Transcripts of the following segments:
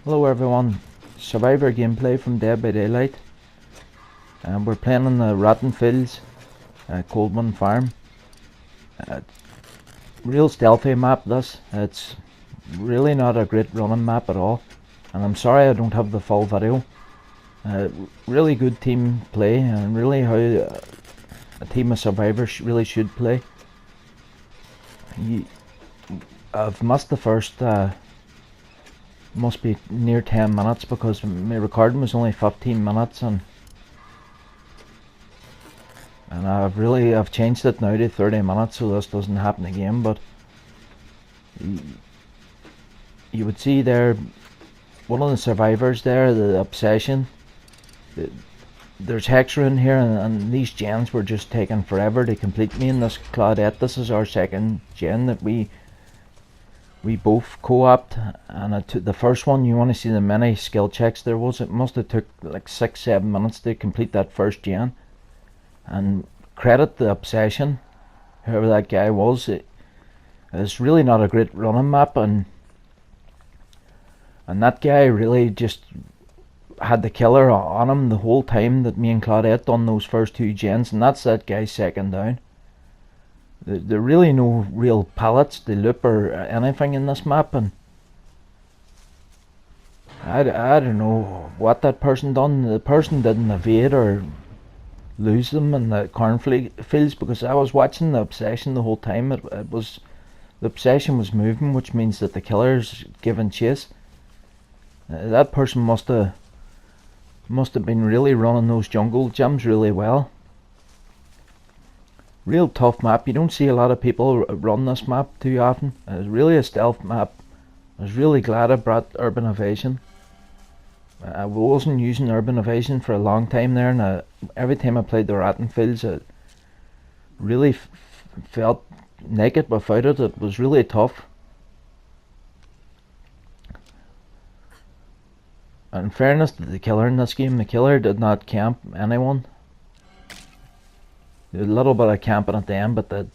Hello everyone, Survivor gameplay from Dead by Daylight. We're playing on the Rotten Fields, Coldman Farm. Real stealthy map this. It's really not a great running map at all. And I'm sorry I don't have the full video. Really good team play and really how a team of survivors really should play. I've missed the first must be near 10 minutes because my recording was only 15 minutes and I've changed it now to 30 minutes so this doesn't happen again. But you would see there one of the survivors there, the obsession. There's Hexer in here and these gens were just taking forever to complete me in this Claudette. This is our second gen that we both co-opted, and the first one, you want to see the many skill checks there was. It must have took like 6-7 minutes to complete that first gen. And credit the obsession, whoever that guy was. It's really not a great running map, and that guy really just had the killer on him the whole time that me and Claudette done those first two gens, and that's that guy's second down. There are really no real pallets to loop or anything in this map, and I don't know what that person done. The person didn't evade or lose them in the cornfields, because I was watching the obsession the whole time. The obsession was moving, which means that the killer's giving chase. That person must have been really running those jungle gyms really well. Real tough map. You don't see a lot of people run this map too often. It's really a stealth map. I was really glad I brought urban evasion. I wasn't using urban evasion for a long time there, and every time I played the Rotten Fields I really felt naked without it. It was really tough. In fairness to the killer in this game, the killer did not camp anyone. A little bit of camping at the end, but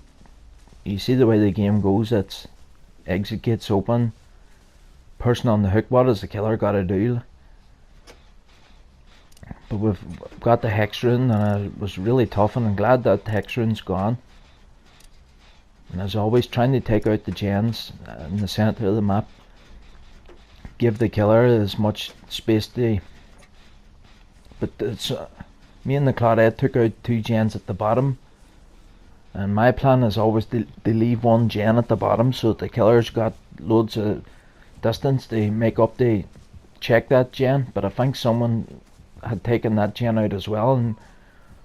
you see the way the game goes. It's exit gates open, person on the hook. What does the killer got to do? But we've got the hex rune, and it was really tough, and I'm glad that hex rune's gone. And as always, trying to take out the gens in the center of the map, give the killer as much space to. But it's me and the Claudette took out two gens at the bottom, and my plan is always to leave one gen at the bottom so that the killer's got loads of distance to make up to check that gen. But I think someone had taken that gen out as well, and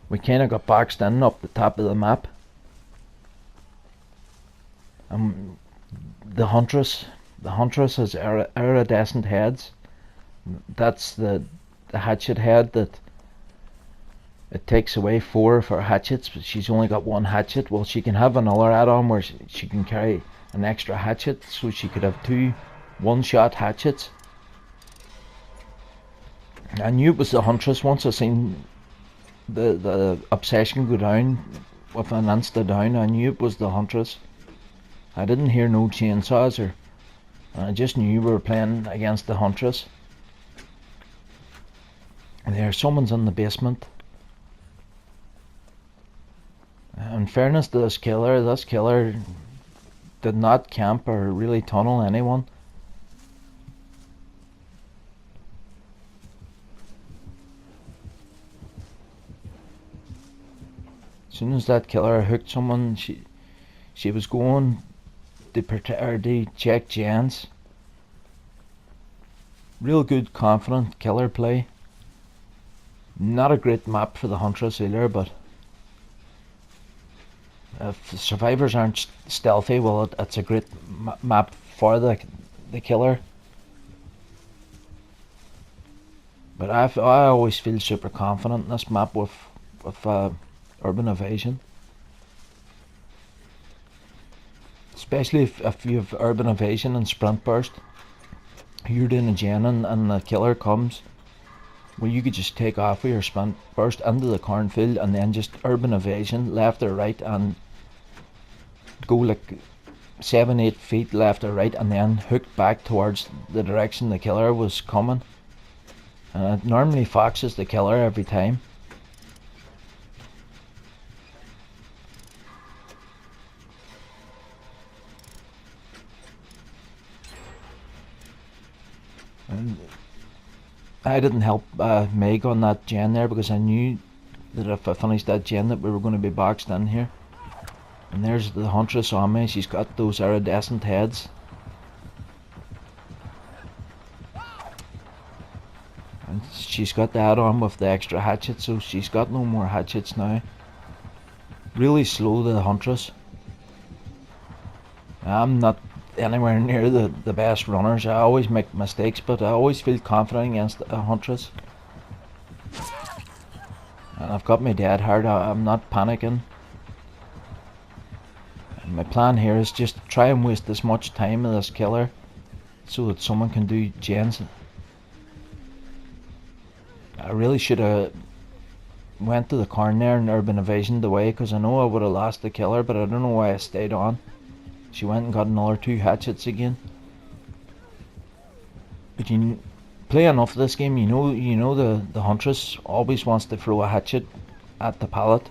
we kind of got boxed in up the top of the map. The Huntress has iridescent heads. That's the hatchet head that it takes away 4 of her hatchets, but she's only got 1 hatchet. Well, she can have another add-on where she can carry an extra hatchet, so she could have 2 one-shot hatchets. I knew it was the Huntress once I seen the obsession go down with an insta down. I knew it was the Huntress. I didn't hear no chainsaws, or I just knew we were playing against the Huntress. There, someone's in the basement. In fairness to this killer did not camp or really tunnel anyone. As soon as that killer hooked someone, she was going to check gens. Real good, confident killer play. Not a great map for the Huntress either, but if the survivors aren't stealthy, well, it's a great map for the killer. But I always feel super confident in this map with urban evasion, especially if you have urban evasion and sprint burst. You're doing a gen and the killer comes. Well, you could just take off with your sprint burst into the cornfield and then just urban evasion left or right and go like 7-8 feet left or right, and then hooked back towards the direction the killer was coming. And it normally foxes the killer every time. And I didn't help Meg on that gen there because I knew that if I finished that gen that we were going to be boxed in here. And there's the huntress on me. She's got those iridescent heads. And she's got the add-on with the extra hatchet, so she's got no more hatchets now. Really slow, the huntress. I'm not anywhere near the best runners. I always make mistakes, but I always feel confident against a huntress. And I've got my dead hard. I'm not panicking. And my plan here is just try and waste as much time with this killer so that someone can do gens. I really should have went to the corner there and urban evasioned away, because I know I would have lost the killer, but I don't know why I stayed on. She went and got another 2 hatchets again. But you play enough of this game, you know the huntress always wants to throw a hatchet at the pallet.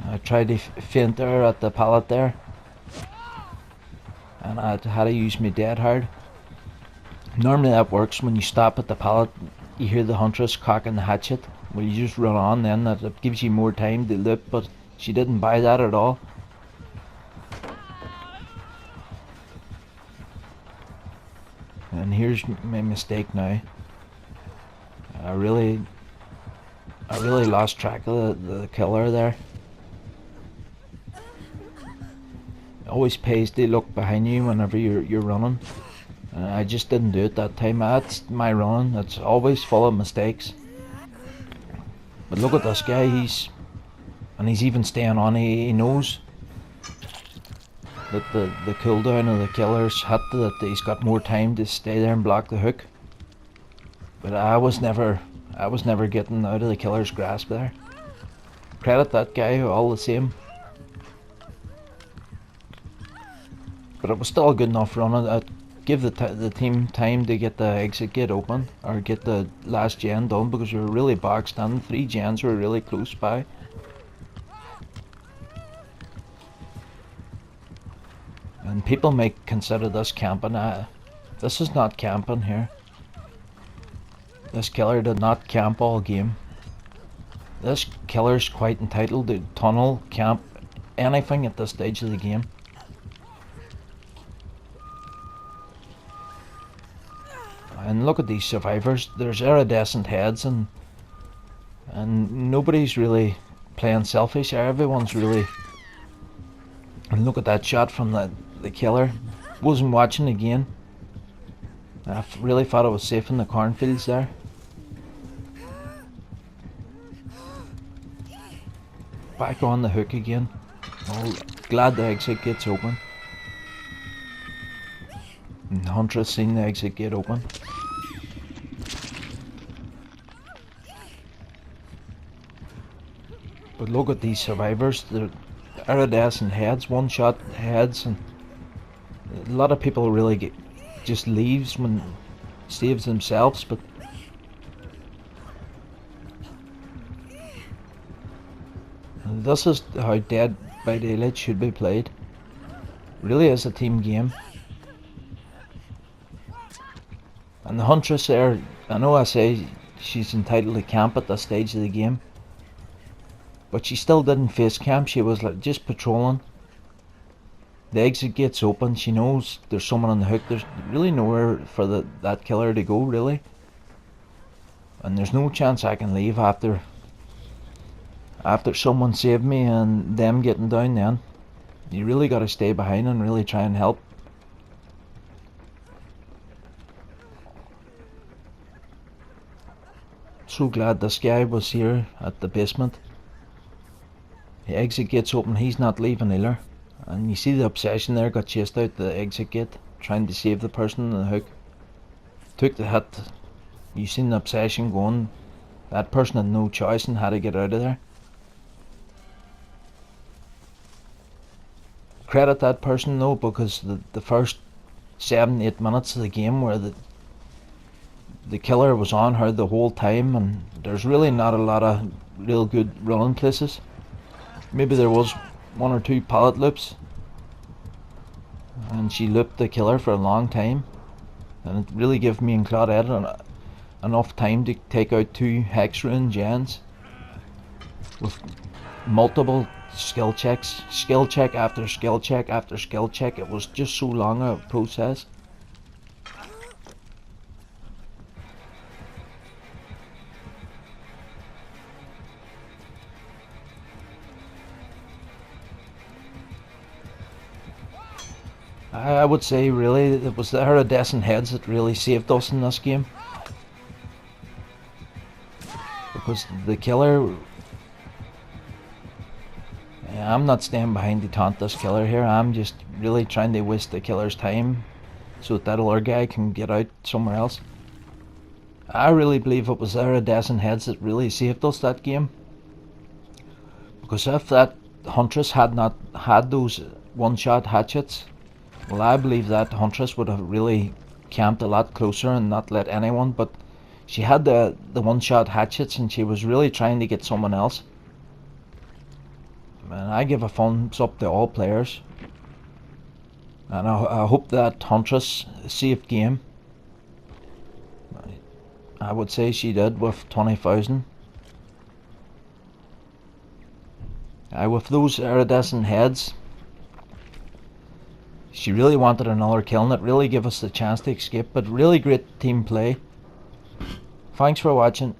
I tried to feint her at the pallet there, and I had to use my dead hard. Normally that works. When you stop at the pallet, you hear the huntress cocking the hatchet. Well, you just run on, then that gives you more time to loop, but she didn't buy that at all. And here's my mistake now. I really lost track of the killer there. It always pays to look behind you whenever you're running. I just didn't do it that time. That's my running. It's always full of mistakes. But look at this guy. He's even staying on. He knows that the cooldown of the killer's hit, that he's got more time to stay there and block the hook. But I was never getting out of the killer's grasp there. Credit that guy all the same. But it was still a good enough run. I'd give the team time to get the exit gate open, or get the last gen done, because we were really boxed in. 3 gens were really close by. And people may consider this camping. This is not camping here. This killer did not camp all game. This killer's quite entitled to tunnel, camp, anything at this stage of the game. And look at these survivors. There's iridescent heads, and nobody's really playing selfish. Everyone's really. And look at that shot from the killer. Wasn't watching again. I really thought I was safe in the cornfields there. Back on the hook again. Oh, glad the exit gate's open. And Huntress seen the exit gate open. But look at these survivors. They're iridescent heads, one-shot heads, and a lot of people really just leaves when saves themselves. But this is how Dead by Daylight should be played. Really is a team game. And the Huntress there, I know I say she's entitled to camp at this stage of the game, but she still didn't face camp. She was like just patrolling. The exit gate's open. She knows there's someone on the hook. There's really nowhere for that killer to go, really. And there's no chance I can leave after someone saved me and them getting down then. You really got to stay behind and really try and help. So glad this guy was here at the basement. The exit gate's open. He's not leaving either. And you see the obsession there, got chased out the exit gate, trying to save the person in the hook. Took the hit. You seen the obsession going. That person had no choice and had to get out of there. Credit that person though, because the first 7-8 minutes of the game where the killer was on her the whole time, and there's really not a lot of real good running places. Maybe there was 1 or 2 pallet loops, and she looped the killer for a long time, and it really gave me and Claudette enough time to take out 2 hex rune gens with multiple skill checks, skill check after skill check after skill check. It was just so long a process. I would say really it was the iridescent heads that really saved us in this game, because the killer, I'm not staying behind to taunt this killer here. I'm just really trying to waste the killer's time so that other guy can get out somewhere else. I really believe it was the iridescent heads that really saved us that game, because if that huntress had not had those one-shot hatchets, well, I believe that huntress would have really camped a lot closer and not let anyone, but she had the one-shot hatchets and she was really trying to get someone else. And I give a thumbs up to all players, and I hope that huntress saved game. I would say she did with 20,000. With those iridescent heads, she really wanted another kill, and it really gave us the chance to escape, but really great team play. Thanks for watching.